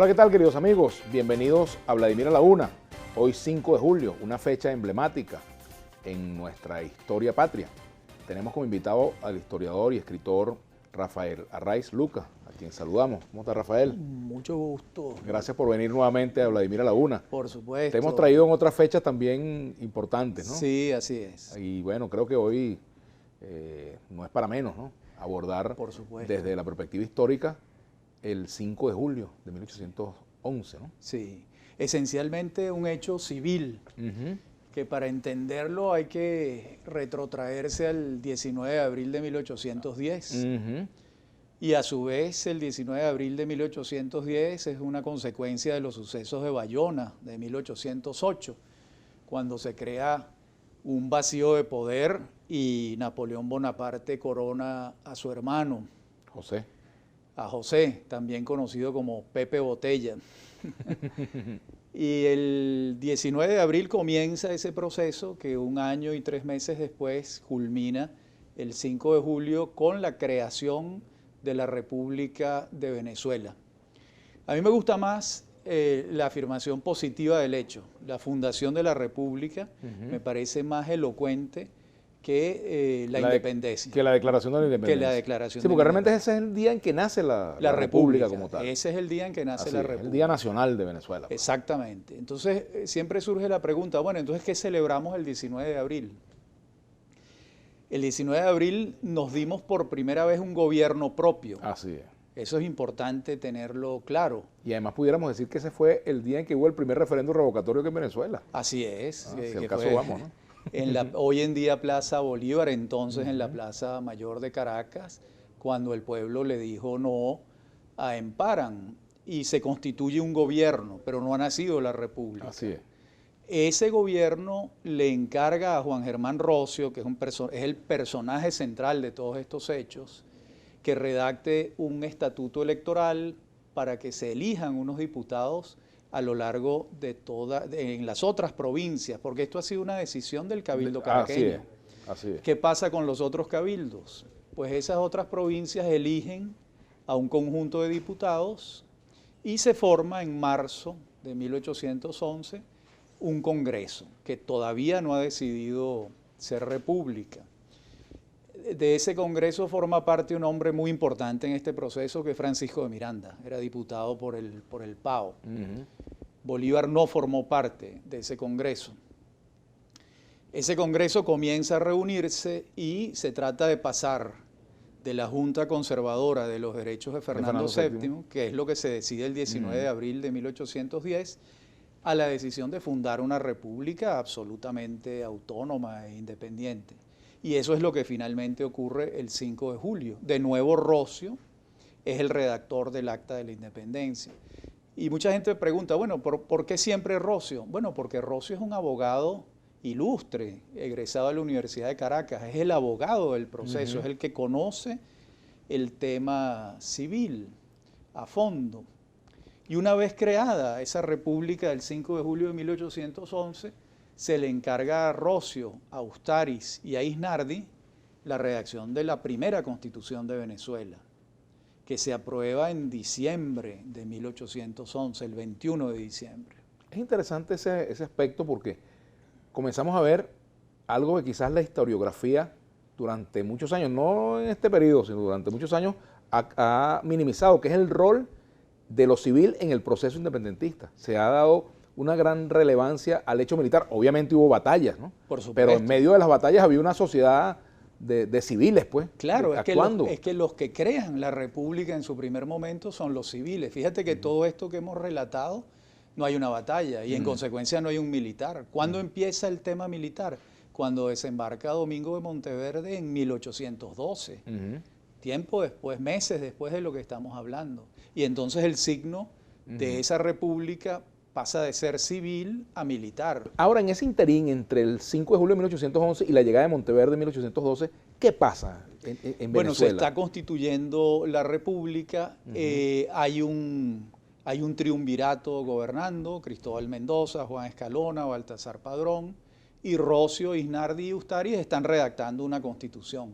Hola, ¿qué tal, queridos amigos? Bienvenidos a Vladimir a la Una. Hoy 5 de julio, una fecha emblemática en nuestra historia patria. Tenemos como invitado al historiador y escritor Rafael Arraiz Luca, a quien saludamos. ¿Cómo está, Rafael? Mucho gusto. Gracias por venir nuevamente a Vladimir a la Una. Por supuesto. Te hemos traído en otras fechas también importantes, ¿no? Sí, así es. Y bueno, creo que hoy no es para menos, ¿no? Abordar Por supuesto. desde la perspectiva histórica el 5 de julio de 1811, ¿no? Sí, esencialmente un hecho civil, que para entenderlo hay que retrotraerse al 19 de abril de 1810. Y a su vez el 19 de abril de 1810 es una consecuencia de los sucesos de Bayona de 1808, cuando se crea un vacío de poder y Napoleón Bonaparte corona a su hermano, José. a José, también conocido como Pepe Botella. Y el 19 de abril comienza ese proceso que un año y 3 meses después culmina el 5 de julio con la creación de la República de Venezuela. A mí me gusta más la afirmación positiva del hecho. La fundación de la República me parece más elocuente que la independencia. Que la declaración de la independencia. Que la declaración. Sí, porque realmente ese es el día en que nace la República como tal. Ese es el día en que nace la República. El Día Nacional de Venezuela. Exactamente. Entonces, siempre surge la pregunta, bueno, entonces, ¿qué celebramos el 19 de abril? El 19 de abril nos dimos por primera vez un gobierno propio. Así es. Eso es importante tenerlo claro. Y además pudiéramos decir que ese fue el día en que hubo el primer referéndum revocatorio que en Venezuela. Así es. Si al caso vamos, ¿no? En la hoy en día Plaza Bolívar, entonces en la Plaza Mayor de Caracas, cuando el pueblo le dijo no a Emparan y se constituye un gobierno, pero no ha nacido la República. Así es. Ese gobierno le encarga a Juan Germán Rocio, que es el personaje central de todos estos hechos, que redacte un estatuto electoral para que se elijan unos diputados a lo largo de en las otras provincias, porque esto ha sido una decisión del cabildo caraqueño. Así es. ¿Qué pasa con los otros cabildos? Pues esas otras provincias eligen a un conjunto de diputados y se forma en marzo de 1811 un congreso que todavía no ha decidido ser república. De ese congreso forma parte un hombre muy importante en este proceso, que es Francisco de Miranda, era diputado por el PAO. Bolívar no formó parte de ese congreso. Ese congreso comienza a reunirse y se trata de pasar de la Junta Conservadora de los Derechos de Fernando VII, que es lo que se decide el 19 de abril de 1810, a la decisión de fundar una república absolutamente autónoma e independiente. Y eso es lo que finalmente ocurre el 5 de julio. De nuevo, Rocio es el redactor del Acta de la Independencia. Y mucha gente pregunta, bueno, ¿por qué siempre Rocio? Bueno, porque Rocio es un abogado ilustre, egresado de la Universidad de Caracas, es el abogado del proceso, es el que conoce el tema civil a fondo. Y una vez creada esa república del 5 de julio de 1811, se le encarga a Rocio, a Ustariz y a Isnardi la redacción de la primera Constitución de Venezuela, que se aprueba en diciembre de 1811, el 21 de diciembre. Es interesante ese aspecto porque comenzamos a ver algo que quizás la historiografía durante muchos años, no en este periodo, sino durante muchos años, ha minimizado, que es el rol de lo civil en el proceso independentista. Se ha dado una gran relevancia al hecho militar. Obviamente hubo batallas, ¿no? Por supuesto. Pero en medio de las batallas había una sociedad de civiles, pues. Claro, es que los que crean la república en su primer momento son los civiles. Fíjate que todo esto que hemos relatado, no hay una batalla y en consecuencia no hay un militar. ¿Cuándo empieza el tema militar? Cuando desembarca Domingo de Monteverde en 1812. Tiempo después, meses después de lo que estamos hablando. Y entonces el signo de esa república pasa de ser civil a militar. Ahora, en ese interín entre el 5 de julio de 1811 y la llegada de Monteverde en 1812, ¿qué pasa en Venezuela? Bueno, se está constituyendo la república, hay un triunvirato gobernando, Cristóbal Mendoza, Juan Escalona, Baltasar Padrón, y Rocio, Isnardi y Ustariz están redactando una constitución,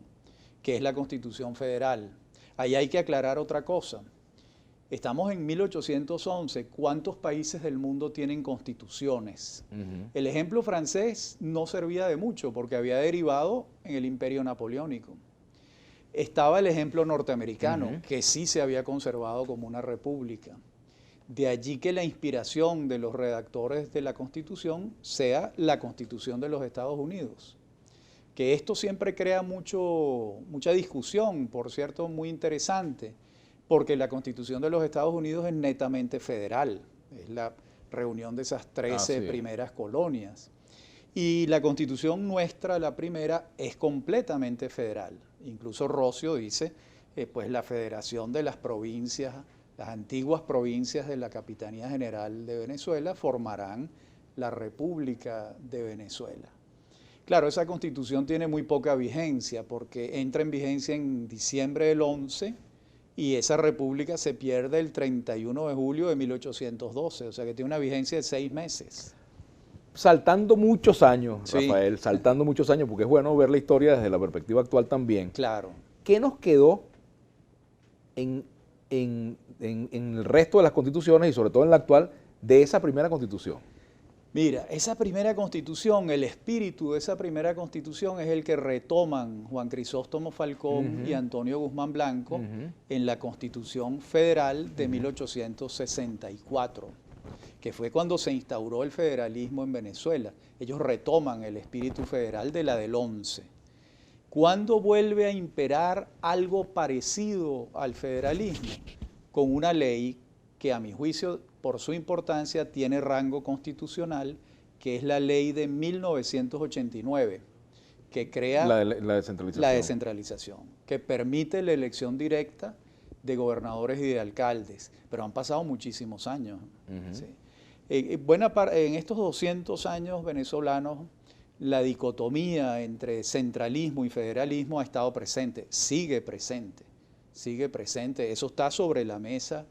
que es la Constitución Federal. Ahí hay que aclarar otra cosa. Estamos en 1811. ¿Cuántos países del mundo tienen constituciones? El ejemplo francés no servía de mucho porque había derivado en el Imperio Napoleónico. Estaba el ejemplo norteamericano, que sí se había conservado como una república. De allí que la inspiración de los redactores de la Constitución sea la Constitución de los Estados Unidos. Que esto siempre crea mucha discusión, por cierto, muy interesante, porque la Constitución de los Estados Unidos es netamente federal, es la reunión de esas 13 primeras colonias. Y la Constitución nuestra, la primera, es completamente federal. Incluso Rocio dice, pues la federación de las provincias, las antiguas provincias de la Capitanía General de Venezuela formarán la República de Venezuela. Claro, esa Constitución tiene muy poca vigencia porque entra en vigencia en diciembre del 11 y esa república se pierde el 31 de julio de 1812, o sea que tiene una vigencia de 6 meses. Saltando muchos años, Rafael, saltando muchos años, porque es bueno ver la historia desde la perspectiva actual también. Claro. ¿Qué nos quedó en el resto de las constituciones y sobre todo en la actual de esa primera constitución? Mira, esa primera constitución, el espíritu de esa primera constitución es el que retoman Juan Crisóstomo Falcón y Antonio Guzmán Blanco en la Constitución Federal de 1864, que fue cuando se instauró el federalismo en Venezuela. Ellos retoman el espíritu federal de la del 11. ¿Cuándo vuelve a imperar algo parecido al federalismo? Con una ley que a mi juicio, por su importancia, tiene rango constitucional, que es la ley de 1989, que crea la descentralización, que permite la elección directa de gobernadores y de alcaldes, pero han pasado muchísimos años. ¿Sí? En estos 200 años venezolanos, la dicotomía entre centralismo y federalismo ha estado presente, sigue presente, eso está sobre la mesa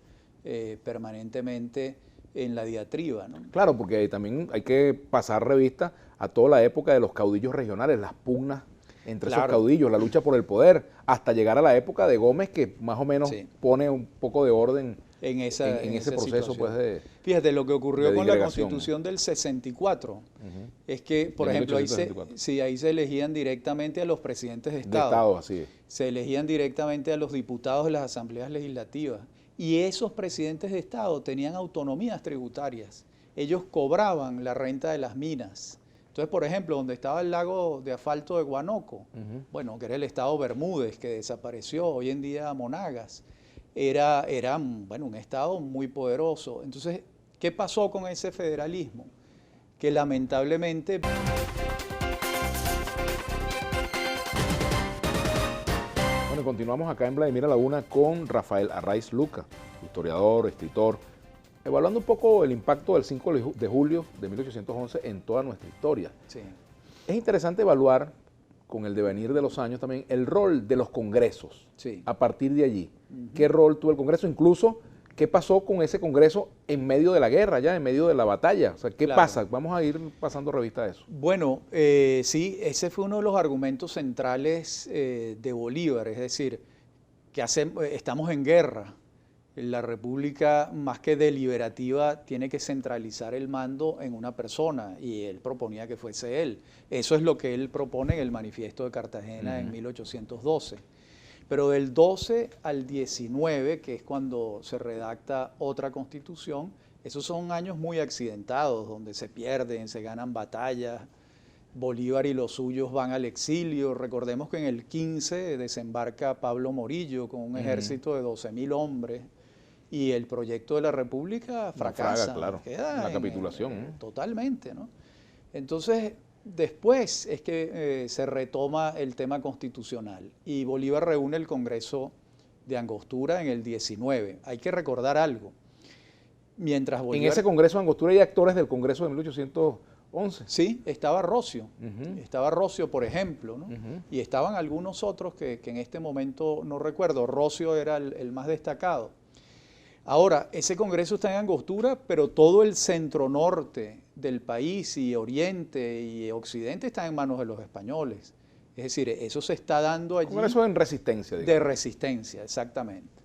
permanentemente en la diatriba, ¿no? Claro, porque también hay que pasar revista a toda la época de los caudillos regionales, las pugnas entre esos caudillos, la lucha por el poder, hasta llegar a la época de Gómez, que más o menos pone un poco de orden en ese proceso. Pues, fíjate, lo que ocurrió con la Constitución del 64 es que, por ejemplo, ahí se elegían directamente a los presidentes de Estado. Así es. Se elegían directamente a los diputados de las asambleas legislativas. Y esos presidentes de Estado tenían autonomías tributarias. Ellos cobraban la renta de las minas. Entonces, por ejemplo, donde estaba el lago de asfalto de Guanoco, bueno, que era el estado Bermúdez, que desapareció, hoy en día Monagas, era un estado muy poderoso. Entonces, ¿qué pasó con ese federalismo? Que lamentablemente... Bueno, continuamos acá en Vladimir a la Una con Rafael Arraiz Luca, historiador, escritor, evaluando un poco el impacto del 5 de julio de 1811 en toda nuestra historia. Sí. Es interesante evaluar, con el devenir de los años también, el rol de los congresos a partir de allí. ¿Qué rol tuvo el Congreso? Incluso, ¿qué pasó con ese Congreso en medio de la guerra, ya en medio de la batalla? O sea, ¿qué pasa? Vamos a ir pasando revista a eso. Bueno, sí, ese fue uno de los argumentos centrales de Bolívar, es decir, que estamos en guerra. La República, más que deliberativa, tiene que centralizar el mando en una persona y él proponía que fuese él. Eso es lo que él propone en el Manifiesto de Cartagena en 1812. Pero del 12 al 19, que es cuando se redacta otra constitución, esos son años muy accidentados, donde se pierden, se ganan batallas. Bolívar y los suyos van al exilio. Recordemos que en el 15 desembarca Pablo Morillo con un ejército de 12.000 hombres. Y el proyecto de la República fracasa. Claro, queda la capitulación. Totalmente, ¿no? Entonces, después es que se retoma el tema constitucional y Bolívar reúne el Congreso de Angostura en el 19. Hay que recordar algo. Mientras Bolívar... En ese Congreso de Angostura hay actores del Congreso de 1811. Sí, estaba Rocio. Estaba Rocio, por ejemplo, ¿no? Y estaban algunos otros que en este momento no recuerdo. Rocio era el más destacado. Ahora, ese Congreso está en Angostura, pero todo el centro norte del país y oriente y occidente está en manos de los españoles. Es decir, eso se está dando allí. Congreso en resistencia. Digamos. De resistencia, exactamente.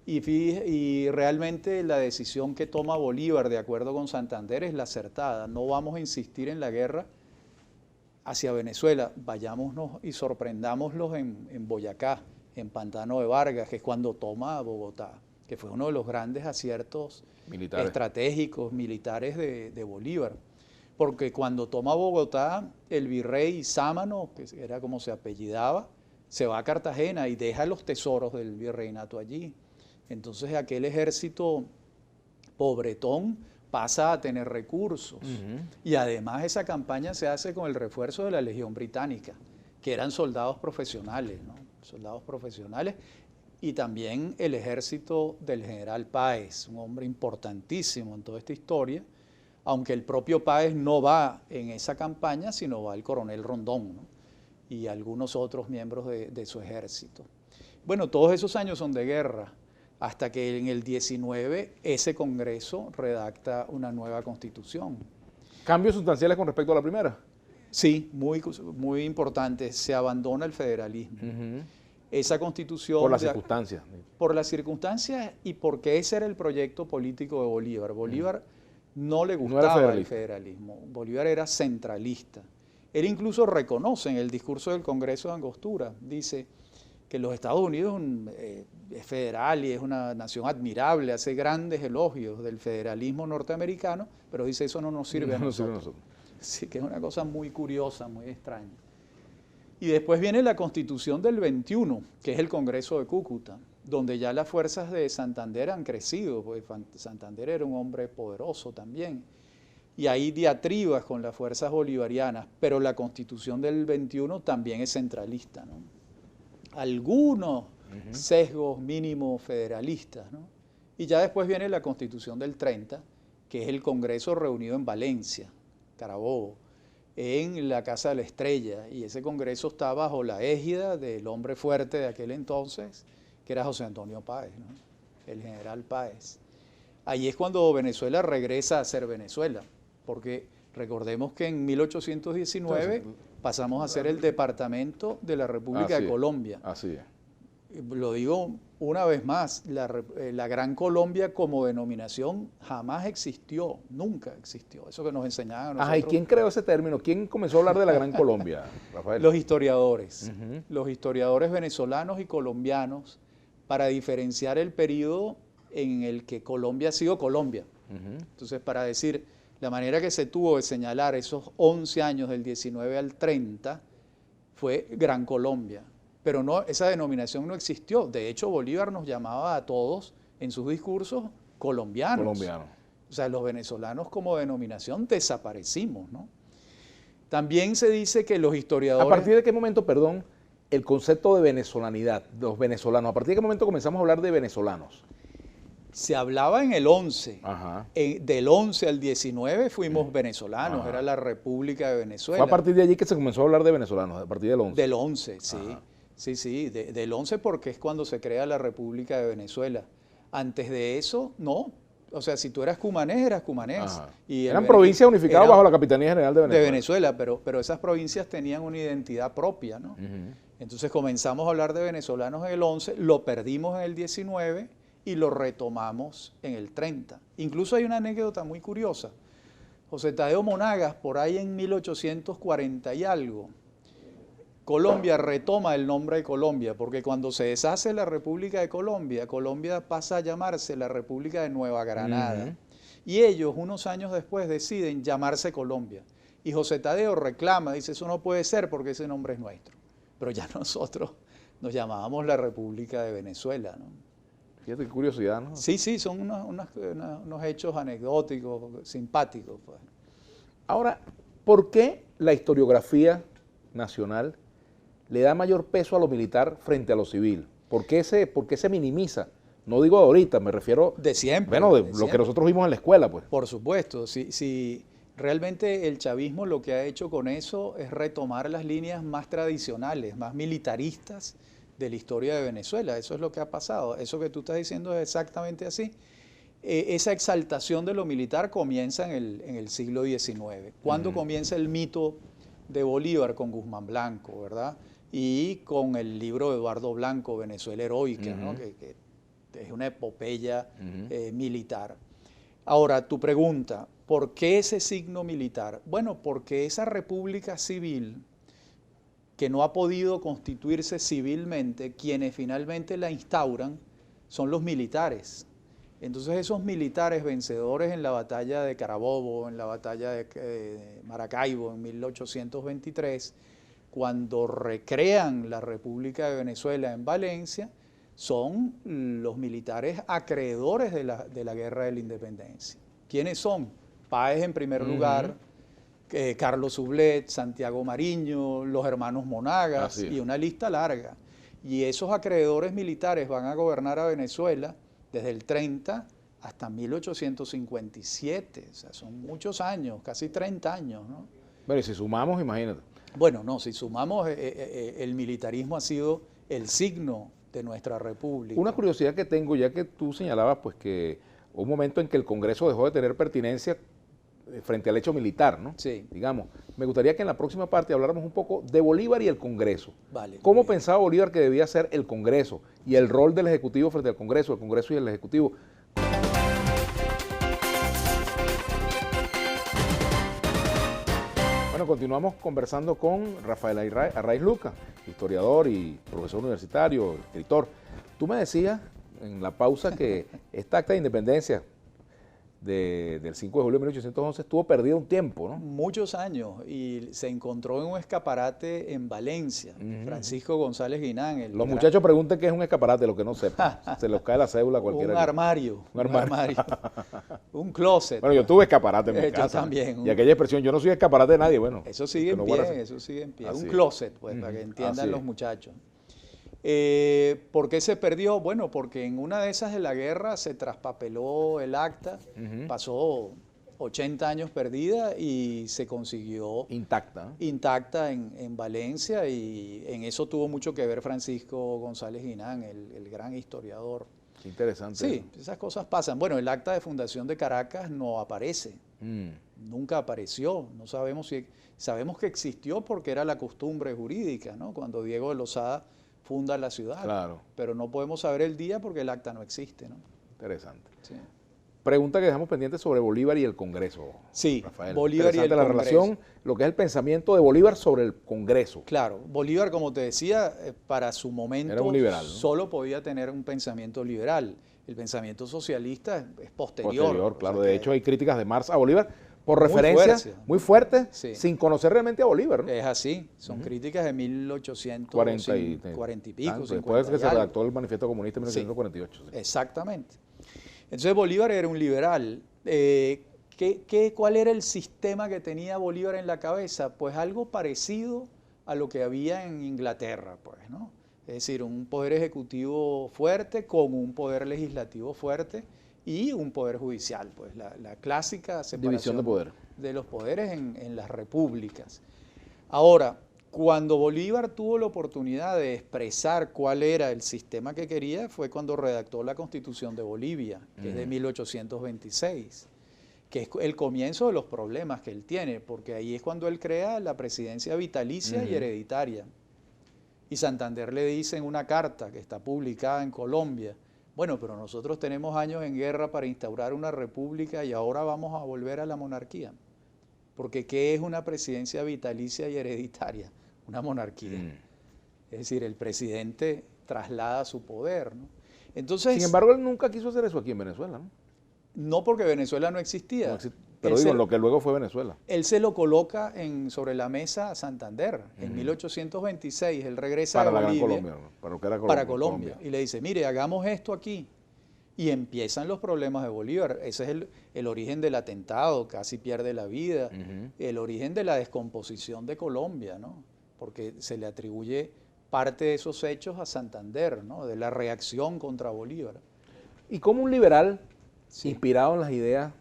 Y realmente la decisión que toma Bolívar, de acuerdo con Santander, es la acertada. No vamos a insistir en la guerra hacia Venezuela, vayámonos y sorprendámoslos en Boyacá, en Pantano de Vargas, que es cuando toma Bogotá, que fue uno de los grandes aciertos estratégicos, militares de Bolívar. Porque cuando toma Bogotá, el virrey Sámano, que era como se apellidaba, se va a Cartagena y deja los tesoros del virreinato allí. Entonces aquel ejército pobretón pasa a tener recursos. Y además esa campaña se hace con el refuerzo de la Legión Británica, que eran soldados profesionales, ¿no? Soldados profesionales, y también el ejército del general Páez, un hombre importantísimo en toda esta historia, aunque el propio Páez no va en esa campaña, sino va el coronel Rondón, ¿no? Y algunos otros miembros de su ejército. Bueno, todos esos años son de guerra, hasta que en el 19 ese Congreso redacta una nueva Constitución. ¿Cambios sustanciales con respecto a la primera? Sí, muy importante. Se abandona el federalismo. Esa Constitución... Por las circunstancias. Por las circunstancias y porque ese era el proyecto político de Bolívar. Bolívar no le gustaba el federalismo. Bolívar era centralista. Él incluso reconoce en el discurso del Congreso de Angostura, dice que los Estados Unidos es federal y es una nación admirable, hace grandes elogios del federalismo norteamericano, pero dice eso no nos sirve a nosotros. Sí, que es una cosa muy curiosa, muy extraña. Y después viene la Constitución del 21, que es el Congreso de Cúcuta, donde ya las fuerzas de Santander han crecido, porque Santander era un hombre poderoso también, y hay diatribas con las fuerzas bolivarianas, pero la Constitución del 21 también es centralista, ¿no? Algunos sesgos mínimos federalistas, ¿no? Y ya después viene la Constitución del 30, que es el Congreso reunido en Valencia, Carabobo, en la Casa de la Estrella, y ese Congreso está bajo la égida del hombre fuerte de aquel entonces, que era José Antonio Páez, ¿no? El general Páez. Ahí es cuando Venezuela regresa a ser Venezuela, porque recordemos que en 1819 pasamos a ser el departamento de la República de Colombia. Así es. Lo digo una vez más, la Gran Colombia como denominación jamás existió, nunca existió. Eso que nos enseñaban a nosotros. ¿Y quién creó ese término? ¿Quién comenzó a hablar de la Gran Colombia, Rafael? Los historiadores. Los historiadores venezolanos y colombianos, para diferenciar el periodo en el que Colombia ha sido Colombia. Entonces, para decir, la manera que se tuvo de señalar esos 11 años del 19 al 30 fue Gran Colombia. Pero no, esa denominación no existió. De hecho, Bolívar nos llamaba a todos en sus discursos colombianos. O sea, los venezolanos como denominación desaparecimos, ¿no? También se dice que los historiadores... ¿A partir de qué momento, perdón, el concepto de venezolanidad, los venezolanos, a partir de qué momento comenzamos a hablar de venezolanos? Se hablaba en el 11. Del 11 al 19 fuimos venezolanos, era la República de Venezuela. Fue a partir de allí que se comenzó a hablar de venezolanos, a partir del 11. Del 11, sí. Sí, del 11 porque es cuando se crea la República de Venezuela. Antes de eso, no. O sea, si tú eras cumanés, eras cumanés. Y eran provincias unificadas bajo la Capitanía General de Venezuela. De Venezuela, pero esas provincias tenían una identidad propia, ¿no? Entonces comenzamos a hablar de venezolanos en el 11, lo perdimos en el 19 y lo retomamos en el 30. Incluso hay una anécdota muy curiosa. José Tadeo Monagas, por ahí en 1840 y algo, Colombia retoma el nombre de Colombia, porque cuando se deshace la República de Colombia, Colombia pasa a llamarse la República de Nueva Granada. Y ellos, unos años después, deciden llamarse Colombia. Y José Tadeo reclama, dice, eso no puede ser porque ese nombre es nuestro. Pero ya nosotros nos llamábamos la República de Venezuela, ¿no? Fíjate qué curiosidad, ¿no? Sí, son unos hechos anecdóticos, simpáticos, pues. Ahora, ¿por qué la historiografía nacional le da mayor peso a lo militar frente a lo civil? ¿Por qué se minimiza? No digo ahorita, me refiero... De siempre. Bueno, de lo que nosotros vimos en la escuela, pues. Por supuesto. Si realmente el chavismo lo que ha hecho con eso es retomar las líneas más tradicionales, más militaristas de la historia de Venezuela. Eso es lo que ha pasado. Eso que tú estás diciendo es exactamente así. Esa exaltación de lo militar comienza en el siglo XIX. ¿Cuándo comienza el mito de Bolívar? Con Guzmán Blanco, ¿verdad? Y con el libro de Eduardo Blanco, Venezuela Heroica, ¿no? que es una epopeya militar. Ahora, tu pregunta, ¿por qué ese signo militar? Bueno, porque esa república civil, que no ha podido constituirse civilmente, quienes finalmente la instauran son los militares. Entonces esos militares vencedores en la batalla de Carabobo, en la batalla de Maracaibo en 1823, cuando recrean la República de Venezuela en Valencia, son los militares acreedores de la Guerra de la Independencia. ¿Quiénes son? Páez en primer lugar, Carlos Sublet, Santiago Mariño, los hermanos Monagas y una lista larga. Y esos acreedores militares van a gobernar a Venezuela desde el 30 hasta 1857. O sea, son muchos años, casi 30 años, ¿no? Bueno, y si sumamos, imagínate. Bueno, no, si sumamos, el militarismo ha sido el signo de nuestra república. Una curiosidad que tengo, ya que tú señalabas pues que hubo un momento en que el Congreso dejó de tener pertinencia frente al hecho militar, ¿no? Sí. Digamos, me gustaría que en la próxima parte habláramos un poco de Bolívar y el Congreso. Vale. ¿Cómo pensaba Bolívar que debía ser el Congreso y el rol del Ejecutivo frente al Congreso, el Congreso y el Ejecutivo? Bueno, continuamos conversando con Rafael Arraiz Luca, historiador y profesor universitario, escritor. Tú me decías en la pausa que esta acta de independencia del 5 de julio de 1811 estuvo perdido un tiempo, ¿no? Muchos años, y se encontró en un escaparate en Valencia. Francisco González Guinán. Los muchachos preguntan qué es un escaparate, lo que no sepan. Se les cae la cédula a cualquiera. Un armario. Un closet. Bueno, yo tuve escaparate en mi casa. Yo también. Y aquella expresión, yo no soy escaparate de nadie, bueno. Eso sigue en pie, eso sigue en pie. Un closet, pues, para que entiendan los muchachos. ¿Por qué se perdió? Bueno, porque en una de esas de la guerra se traspapeló el acta, pasó 80 años perdida y se consiguió intacta en Valencia, y en eso tuvo mucho que ver Francisco González Guinán, el gran historiador. Qué interesante. Sí, esas cosas pasan. Bueno, el acta de fundación de Caracas no aparece, nunca apareció, no sabemos si, sabemos que existió porque era la costumbre jurídica, ¿no? Cuando Diego de Lozada funda la ciudad, claro, pero no podemos saber el día porque el acta no existe, ¿no? Interesante. Sí. Pregunta que dejamos pendiente sobre Bolívar y el Congreso. Sí, Rafael. Bolívar y el la Congreso. Relación, lo que es el pensamiento de Bolívar sobre el Congreso. Claro, Bolívar, como te decía, para su momento era un liberal, ¿no? Solo podía tener un pensamiento liberal. El pensamiento socialista es posterior. Claro. De hecho, hay críticas de Marx a Bolívar por referencia muy fuerte, sí, sin conocer realmente a Bolívar, ¿no? Es así, son críticas de 1840 y pico. Después que se redactó el Manifiesto Comunista en 1948. Sí. Exactamente. Entonces Bolívar era un liberal. ¿Cuál era el sistema que tenía Bolívar en la cabeza? Pues algo parecido a lo que había en Inglaterra, pues, ¿no? Es decir, un poder ejecutivo fuerte con un poder legislativo fuerte y un poder judicial, pues la clásica separación de los poderes en las repúblicas. Ahora, cuando Bolívar tuvo la oportunidad de expresar cuál era el sistema que quería, fue cuando redactó la Constitución de Bolivia, que es de 1826, que es el comienzo de los problemas que él tiene, porque ahí es cuando él crea la presidencia vitalicia y hereditaria. Y Santander le dice en una carta que está publicada en Colombia: bueno, pero nosotros tenemos años en guerra para instaurar una república y ahora vamos a volver a la monarquía. Porque ¿qué es una presidencia vitalicia y hereditaria? Una monarquía. Es decir, el presidente traslada su poder, ¿no? Entonces, sin embargo, él nunca quiso hacer eso aquí en Venezuela, ¿no? No, porque Venezuela no existía. Pero digo, lo que luego fue Venezuela. Él se lo coloca sobre la mesa a Santander. En 1826 él regresa a Bolivia, la Gran Colombia, para lo que era para Colombia. Y le dice, mire, hagamos esto aquí. Y empiezan los problemas de Bolívar. Ese es el origen del atentado, casi pierde la vida. El origen de la descomposición de Colombia, ¿no? Porque se le atribuye parte de esos hechos a Santander, ¿no? De la reacción contra Bolívar. Y como un liberal, inspirado en las ideas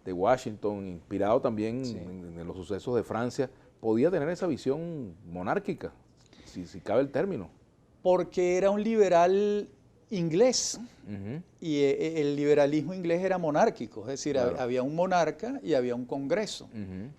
de Washington, inspirado también en los sucesos de Francia, podía tener esa visión monárquica, si cabe el término. Porque era un liberal inglés, y el liberalismo inglés era monárquico, es decir, había un monarca y había un congreso.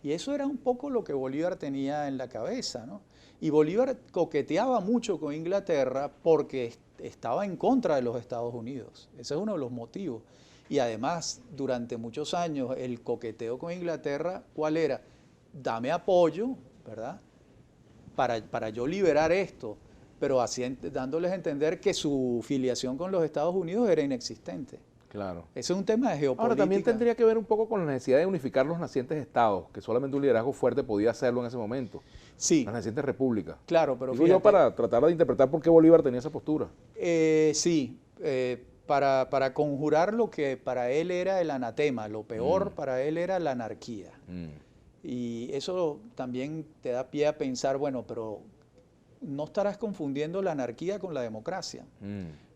Y eso era un poco lo que Bolívar tenía en la cabeza, ¿no? Y Bolívar coqueteaba mucho con Inglaterra porque estaba en contra de los Estados Unidos. Ese es uno de los motivos. Y además, durante muchos años, el coqueteo con Inglaterra, ¿cuál era? Dame apoyo, ¿verdad? Para yo liberar esto, pero así dándoles a entender que su filiación con los Estados Unidos era inexistente. Claro. Ese es un tema de geopolítica. Ahora, también tendría que ver un poco con la necesidad de unificar los nacientes estados, que solamente un liderazgo fuerte podía hacerlo en ese momento. Sí. Las nacientes repúblicas. Claro, pero Digo yo para tratar de interpretar por qué Bolívar tenía esa postura. Sí, para conjurar lo que para él era el anatema, lo peor para él era la anarquía. Y eso también te da pie a pensar, bueno, pero no estarás confundiendo la anarquía con la democracia.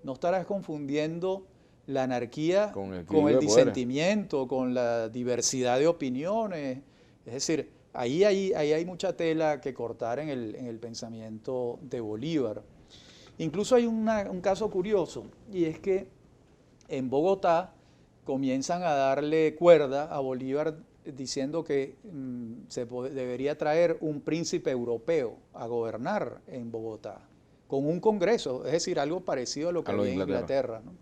No estarás confundiendo la anarquía con el disentimiento, con la diversidad de opiniones. Es decir, ahí hay mucha tela que cortar en el pensamiento de Bolívar. Incluso hay un caso curioso, y es que en Bogotá comienzan a darle cuerda a Bolívar diciendo que debería traer un príncipe europeo a gobernar en Bogotá, con un congreso, es decir, algo parecido a lo que había en Inglaterra, ¿no?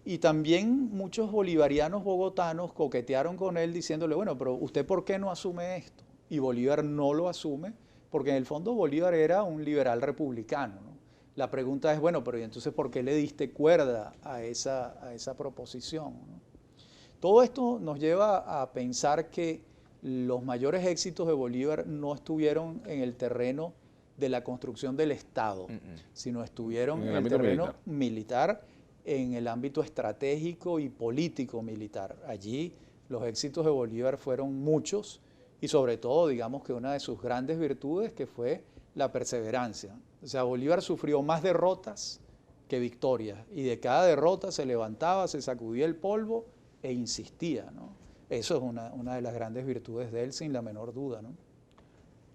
Y también muchos bolivarianos bogotanos coquetearon con él diciéndole, bueno, pero ¿usted por qué no asume esto? Y Bolívar no lo asume, porque en el fondo Bolívar era un liberal republicano, ¿no? La pregunta es, bueno, pero ¿y entonces por qué le diste cuerda a esa proposición, ¿no? Todo esto nos lleva a pensar que los mayores éxitos de Bolívar no estuvieron en el terreno de la construcción del Estado, sino estuvieron en el terreno militar, en el ámbito estratégico y político militar. Allí los éxitos de Bolívar fueron muchos y sobre todo, digamos que una de sus grandes virtudes que fue la perseverancia. O sea, Bolívar sufrió más derrotas que victorias y de cada derrota se levantaba, se sacudía el polvo e insistía, ¿no? Eso es una de las grandes virtudes de él, sin la menor duda, ¿no?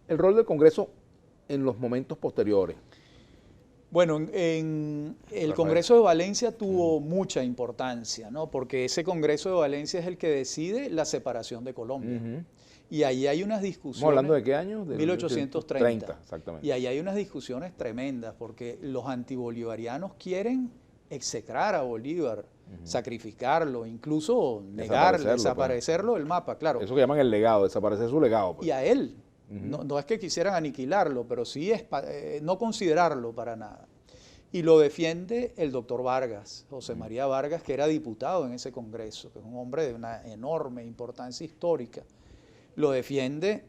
El rol del Congreso en los momentos posteriores. Bueno, en el Congreso de Valencia tuvo mucha importancia, ¿no? Porque ese Congreso de Valencia es el que decide la separación de Colombia. Y ahí hay unas discusiones. ¿Estamos hablando de qué año? De 1830. Exactamente. Y ahí hay unas discusiones tremendas, porque los antibolivarianos quieren execrar a Bolívar, sacrificarlo, incluso negarlo, desaparecerlo del mapa, claro. Eso que llaman el legado, desaparecer su legado. Pues. Y a él. No es que quisieran aniquilarlo, pero sí es no considerarlo para nada. Y lo defiende el doctor Vargas, José María Vargas, que era diputado en ese Congreso, que es un hombre de una enorme importancia histórica. Lo defiende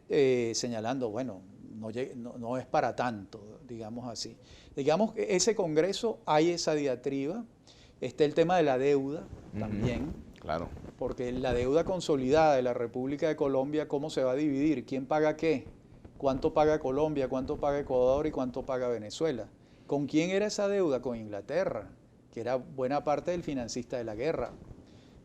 señalando, bueno, no es para tanto, digamos así. Digamos que ese Congreso hay esa diatriba, está el tema de la deuda también. Claro. Porque la deuda consolidada de la República de Colombia, ¿cómo se va a dividir? ¿Quién paga qué? ¿Cuánto paga Colombia? ¿Cuánto paga Ecuador? ¿Y cuánto paga Venezuela? ¿Con quién era esa deuda? Con Inglaterra, que era buena parte del financista de la guerra.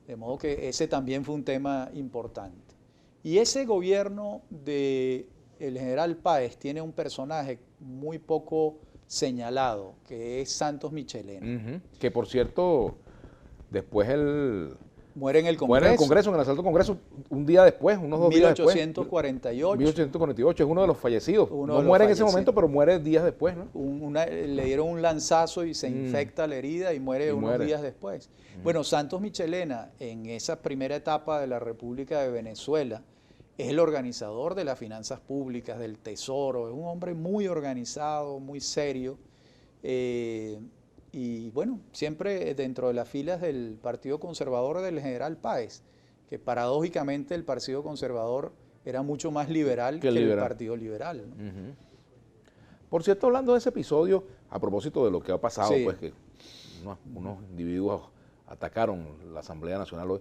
De modo que ese también fue un tema importante. Y ese gobierno del general Páez tiene un personaje muy poco señalado, que es Santos Michelena. Que por cierto, después muere en el Congreso. Muere en el Congreso, en el asalto al Congreso, un día después, unos 2 días después. 1848. 1848, es uno de los fallecidos. No muere en ese momento, pero muere días después, ¿no? Le dieron un lanzazo y se infecta la herida y muere unos días después. Bueno, Santos Michelena, en esa primera etapa de la República de Venezuela, es el organizador de las finanzas públicas, del tesoro, es un hombre muy organizado, muy serio. Y bueno, siempre dentro de las filas del Partido Conservador del general Páez, que paradójicamente el Partido Conservador era mucho más liberal que el Partido Liberal, ¿no? Por cierto, hablando de ese episodio, a propósito de lo que ha pasado, pues que unos individuos atacaron la Asamblea Nacional hoy,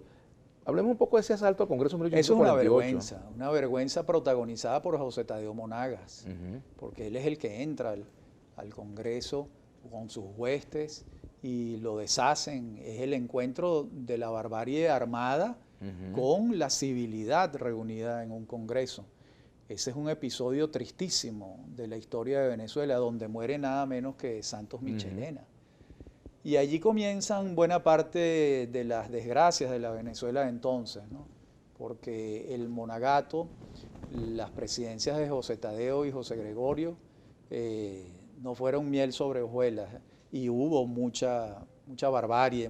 hablemos un poco de ese asalto al Congreso de 1848. Eso es una vergüenza protagonizada por José Tadeo Monagas, porque él es el que entra al Congreso con sus huestes y lo deshacen. Es el encuentro de la barbarie armada con la civilidad reunida en un Congreso. Ese es un episodio tristísimo de la historia de Venezuela, donde muere nada menos que Santos Michelena. Y allí comienzan buena parte de las desgracias de la Venezuela de entonces, ¿no? Porque el Monagato, las presidencias de José Tadeo y José Gregorio, no fueron miel sobre hojuelas. y hubo mucha barbarie,